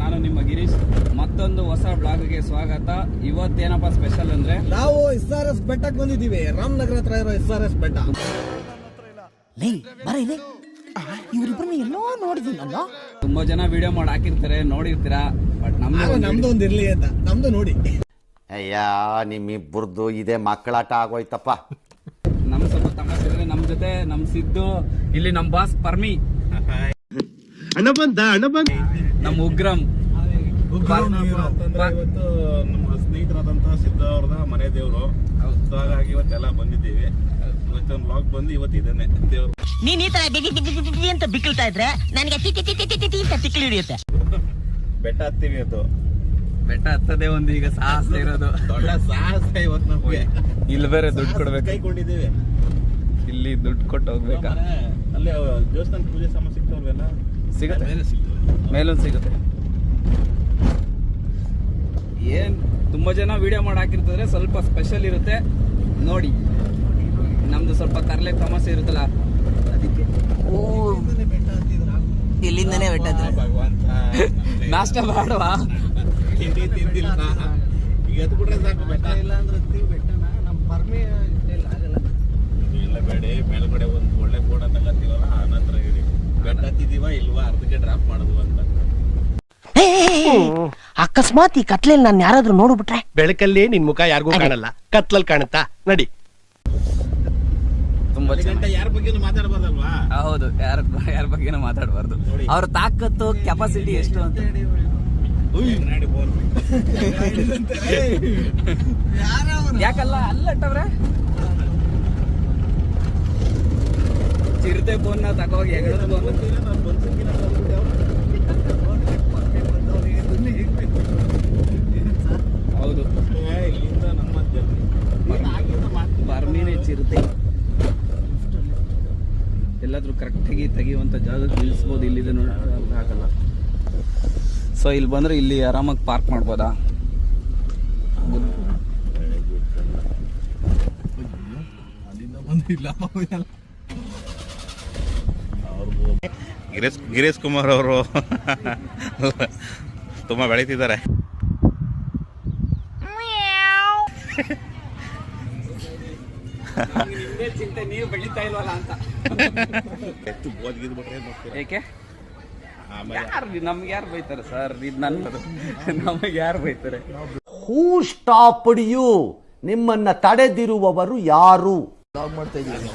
ನಾನು ನಿಮ್ಮ ಗಿರೀಶ್. ಮತ್ತೊಂದು ಹೊಸ ಬ್ಲಾಗ್ಗೆ ಸ್ವಾಗತ. ಇವತ್ತೇನಪ್ಪ ಸ್ಪೆಷಲ್ ಅಂದ್ರೆ ನಾವು SRS ಬೆಟ್ಟಕ್ಕೆ ಬಂದಿದ್ದೀವಿ. ರಾಮನಗರ ಹತ್ರ ಇರೋ SRS ಬೆಟ್ಟ. ಇವರಿಬ್ಬರನ್ನ ಎಲ್ಲೋ ನೋಡಿದಿಲ್ಲ. ತುಂಬಾ ಜನ ವಿಡಿಯೋ ಮಾಡಿ ಹಾಕಿರ್ತಾರೆ, ನೋಡಿರ್ತೀರಾ. ಬಟ್ ನಮ್ದು ಒಂದ್ ಇರ್ಲಿ ಅಂತ ನಮ್ದು ನೋಡಿ. ಅಯ್ಯ ನಿಮ್ಮಿಬ್ಬರದು ಇದೇ ಮಕ್ಕಳಾಟ ಆಗೋಯ್ತಪ್ಪ. ನಮ್ ಸ್ವಲ್ಪ ತಮಾಷೆ ಇದ್ರೆ ನಮ್ ಜೊತೆ ನಮ್ ಸಿದ್ದು, ಇಲ್ಲಿ ನಮ್ ಬಾಸ್ ಪರ್ಮಿ, ಅಣ್ಣ ಬಂದ ನಮ್ ಉಗ್ರಂ. ಇವತ್ತು ನಮ್ಮ ಸ್ನೇಹಿತರಾದಂತ ಸಿದ್ಧ ಅವ್ರದ ಮನೆ ದೇವ್ರು. ಹಾಗಾಗಿ ಇವತ್ತೆಲ್ಲ ಬಂದಿದ್ದೀವಿ. ಇವತ್ತೊಂದು ಬ್ಲಾಗ್ ಬಂದು ಇವತ್ತು ಇದೇನೆ ದೇವ್ರು. ನೀನ್ ಈ ತರ ಅಂತ ಬಿಕ್ಕಳ್ತಾ ಇದ್ರೆ ನನಗೆ ತಿಕ್ಕಿ ಹಿಡಿಯುತ್ತೆ. ಬೆಟ್ಟ ಹತ್ತೀವಿ ಅದು. ಬೆಟ್ಟ ಹತ್ತದೇ ಒಂದು ಈಗ ಸಾಹಸ ಇರೋದು, ದೊಡ್ಡ ಸಾಹಸ ಇವತ್ತು ನಮ್ಗೆ. ಇಲ್ಲಿ ಬೇರೆ ದುಡ್ಡು ಕೊಡ್ಬೇಕು, ಕೈಕೊಂಡಿದ್ದೀವಿ. ಇಲ್ಲಿ ದುಡ್ಡು ಕೊಟ್ಟು ಹೋಗ್ಬೇಕಾ? ಅಲ್ಲಿ ದೇವಸ್ಥಾನ ಪೂಜೆ ಸಾಮಾನು ಸಿಗ್ತಾವಲ್ವೆಲ್ಲ ಸಿಗುತ್ತೆ, ಮೇಲೊಂದು ಸಿಗುತ್ತೆ. ಏನ್ ತುಂಬಾ ಜನ ವಿಡಿಯೋ ಮಾಡಿ ಹಾಕಿರ್ತದ್ರೆ ಸ್ವಲ್ಪ ಸ್ಪೆಷಲ್ ಇರುತ್ತೆ ನೋಡಿ. ನಮ್ದು ಸ್ವಲ್ಪ ತರಲೆ ತಮಾಷೆ ಇರುತ್ತಲ್ಲ, ಅದಕ್ಕೆ ಇಲ್ಲಿಂದನೇ ಬೆಟ್ಟ. ಭಗವಂತ ನಾಷ್ಟ ಮಾಡವಾ? ತಿಂದಿಲ್ಲ ಈಗ ಎದ್ದು ಬಿಟ್ರೆ ಸಾಕು. ಬೆಟ್ಟ ಇಲ್ಲ ಅಂದ್ರೆ ಬೆಟ್ಟನ ನಮ್ಮ ಪರ್ಮಿ ಆಗಲ್ಲ. ಇಲ್ಲ ಬೇಡಿ, ಮೇಲ್ಗಡೆ ಒಂದು ಒಳ್ಳೆ ಬೋರ್ಡ್ ತಗತ್ತೀವಲ್ಲ, ಆ ನಂತರ ಹೇಳಿ ಬೆಟ್ಟ ಹತ್ತಿದೀವ ಇಲ್ವಾ, ಅರ್ಧಕ್ಕೆ ಡ್ರಾಪ್ ಮಾಡೋದು ಅಂತ. ಅಕಸ್ಮಾತ್ ಈ ಕತ್ಲೆಯಲ್ಲಿ ನಾನು ಯಾರಾದ್ರೂ ನೋಡ್ಬಿಟ್ರೆ? ಬೆಳಕಲ್ಲಿ ನಿನ್ ಮುಖ ಯಾರಿಗೂ ಕಾಣಲ್ಲ, ಕತ್ಲಲ್ಲಿ ಕಾಣುತ್ತಾ? ನಡಿ. ತುಂಬಾ ಗಂಟೆ ಯಾರ ಬಗ್ಗೆನೂ ಮಾತಾಡಬಾರ್ದಲ್ವಾ? ಹೌದು, ಯಾರ ಬಗ್ಗೆನೂ ಮಾತಾಡಬಾರ್ದು. ಅವ್ರ ತಾಕತ್ತು ಕೆಪಾಸಿಟಿ ಎಷ್ಟು ಅಂತ ಯಾಕಲ್ಲ ಅಲ್ಲಟ್ಟವ್ರೆ. ಚಿರತೆ ಫೋನ್ ನ ತಗೋಗಿ ಹೌದು, ಇಲ್ಲಿಂದ ನಮ್ಮ ಬರ್ಮೀನೇ ಚಿರತೆ. ಎಲ್ಲಾದ್ರೂ ಕರೆಕ್ಟಾಗಿ ತೆಗಿಯುವಂತ ಜಾಗ ನಿಲ್ಲಿಸ್ಬೋದು. ಇಲ್ಲಿದೆ ನೋಡಿ, ಆಗಲ್ಲ. ಸೊ ಇಲ್ಲಿ ಬಂದ್ರೆ ಇಲ್ಲಿ ಆರಾಮಾಗಿ ಪಾರ್ಕ್ ಮಾಡ್ಬೋದಾ? ಗಿರೀಶ್ ಕುಮಾರ್ ಅವರು ತುಂಬಾ ಬೆಳೀತಿದ್ದಾರೆ. ಚಿಂತೆ, ನೀವು ಬೆಳೀತಾ ಇಲ್ವಲ್ಲ ಅಂತ. ಏಕೆ? ನಮ್ಗೆ ಯಾರು ಬೈತಾರೆ ಸರ್? ಇದು ನನ್ನದು, ನಮಗೆ ಯಾರು ಬೈತಾರೆ? ಹೂ ಸ್ಟಾಪ್ಡ್ ಯು? ನಿಮ್ಮನ್ನ ತಡೆದಿರುವವರು ಯಾರು? ಮಾಡ್ತಾ ಇದ್ದೀವಿ.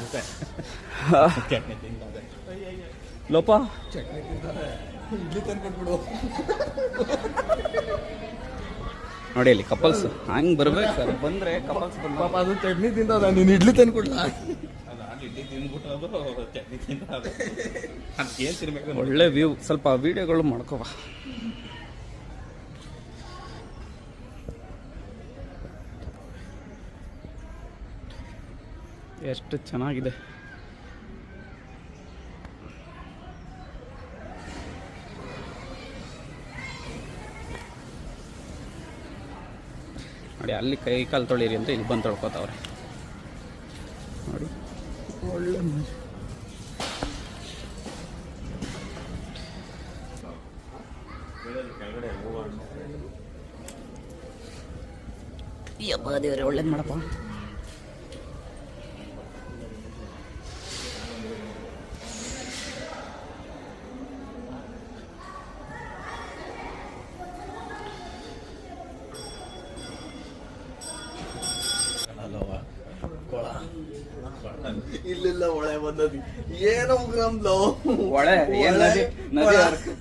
ಲೋಪ ಇಡ್ಲಿ ತಂದ್ಕೊಟ್ಬಿಡು ನೋಡಿ, ಅಲ್ಲಿ ಕಪಲ್ಸ್ ಹಂಗ್ ಬರ್ಬೇಕು ಸರ್. ಬಂದ್ರೆ ಕಪಲ್ಸ್ ಪಾಪ ಅದು ಚಟ್ನಿ ತಿಂದ, ನೀನು ಇಡ್ಲಿ ತಂದ್ಕೊಡ್ಲ. ಒಳ್ಳೆ ವ್ಯೂ. ಸ್ವಲ್ಪ ವಿಡಿಯೋಗಳು ಮಾಡ್ಕೋವ. ಎಷ್ಟು ಚೆನ್ನಾಗಿದೆ ನೋಡಿ. ಅಲ್ಲಿ ಕೈ ಕಾಲು ತೊಳಿರಿ ಅಂತ ಇಲ್ಲಿ ಬಂದು ತೊಳ್ಕೊತಾವ್ರೆ ನೋಡಿ. ಒಳ್ಳೆ ದೇವ್ರೆ, ಒಳ್ಳೇದು ಮಾಡಪ್ಪ. ಇಲ್ಲೆಲ್ಲ ಒಳೆ ಬಂದದಿ ಏನೋ ಉಗ್ರಮ್ದು. ಒಳೆ ಏನ್ ನದಿ? ನದಿ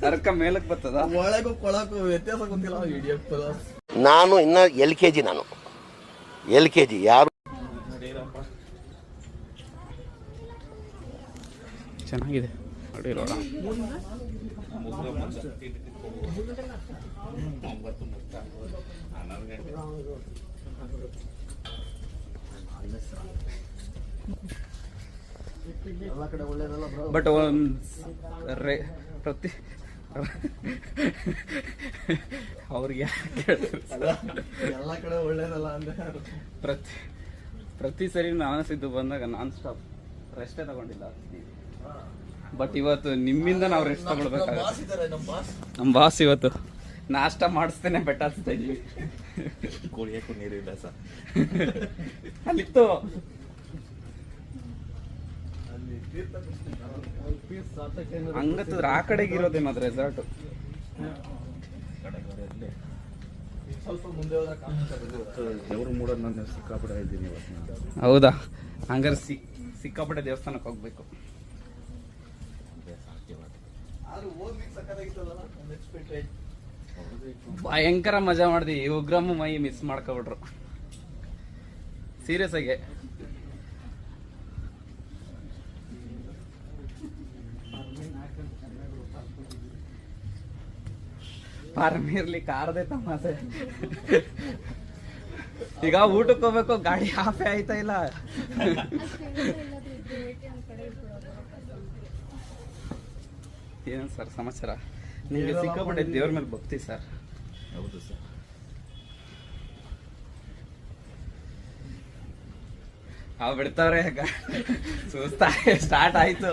ಅರ್ಕ ಮೇಲಕ್ ಬರ್ತದ. ಒಳಗೂ ಕೊಳಕು ವ್ಯತ್ಯಾಸ ಗೊತ್ತಿಲ್ಲ. ಇಡಿಯಟ್ ನಾನು ಇನ್ನ LKG, ನಾನು LKG. ಯಾರು ಚೆನ್ನಾಗಿದೆ ನೋಡಿ. ರೋಡ ಎಲ್ಲ ಕಡೆ ಒಳ್ಳೇದಲ್ಲ ಬ್ರೋ. ಬಟ್ ಪ್ರತಿ ಅವ್ರಿಗೆ ಎಲ್ಲ ಕಡೆ ಒಳ್ಳೇದಲ್ಲ ಅಂದ್ರೆ ಪ್ರತಿ ಸರಿ ನಾನು ಸಿದ್ದು ಬಂದಾಗ ನಾನ್ ಸ್ಟಾಪ್ ರೆಸ್ಟೇ ತಗೊಂಡಿಲ್ಲ. ಬಟ್ ಇವತ್ತು ನಿಮ್ಮಿಂದ ನಾವು ರೆಸ್ಟ್ ತಗೊಳ್ಬೇಕಾಗುತ್ತೆ. ನಮ್ಮ ಬಾಸ್ ಇವತ್ತು ನಾಷ್ಟ ಮಾಡಿಸ್ತೇನೆ ಬೆಟ್ಟ ಹತ್ತಾ ಇದೀವಿ. ಕುಡಿಯಕ್ಕೂ ನೀರಿಲ್ಲ ಸರ್. ಅಲ್ಲಿತ್ತು ಹಂಗತ್ತಿದ್ರೆ ಆ ಕಡೆಗೆ ಇರೋದೇನೋ ಅದು ರೆಸಾರ್ಟ್. ಸ್ವಲ್ಪ ಮುಂದೆ ಹೋದ್ರೆ ಕಾಣಿಸ್ತದೆ. ದೇವ್ರ ಮೂಡೋದು ನಾನು ಸಿಕ್ಕಾಪಟ್ಟೆ ಇದ್ದೀನಿ ಇವತ್ತು ನಾನು. ಹೌದಾ? ಹಂಗಾರೆ ಸಿಕ್ಕಾಪಟ್ಟೆ ದೇವಸ್ಥಾನಕ್ಕೆ ಹೋಗ್ಬೇಕು. ಆದ್ರೂ ಹೋಗ್ಲಿಕ್ಕೆ ಸಕ್ಕತ್ತಾಗಿತ್ತಲ್ಲ ಅನ್ಎಕ್ಸ್ಪೆಕ್ಟೆಡ್. ಭಯಂಕರ ಮಜಾ ಮಾಡಿದ್ವಿ. ಉಗ್ರಮ್ಮ ಮೈ ಮಿಸ್ ಮಾಡ್ಕೊಬಿಟ್ರು ಸೀರಿಯಸ್ ಆಗಿ. ಪಾರಮಿರ್ಲಿ ಕಾರದೆ ತಮಾಸೆ. ಈಗ ಊಟಕ್ಕೆ ಹೋಗ್ಬೇಕು, ಗಾಡಿ ಹಾಫೆ ಆಯ್ತಾ ಇಲ್ಲ. ಏನ್ ಸರ್ ಸಮಾಚಾರ? ನಿಮ್ಗೆ ಸಿಕ್ಕಾಪಟ್ಟೆ ದೇವ್ರ ಮೇಲೆ ಭಕ್ತಿ ಸರ್. ಹೌದು ಸರ್. ಅವ್ ಬಿಡ್ತಾವ್ರೆ. ಸುಸ್ತ ಸ್ಟಾರ್ಟ್ ಆಯ್ತು,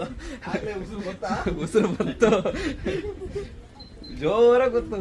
ಆಗ್ಲೇ ಉಸಿರು ಗೊತ್ತಾ? ಉಸಿರು ಬಂತು, ಜೋರಾಗಿ ಗೊತ್ತು.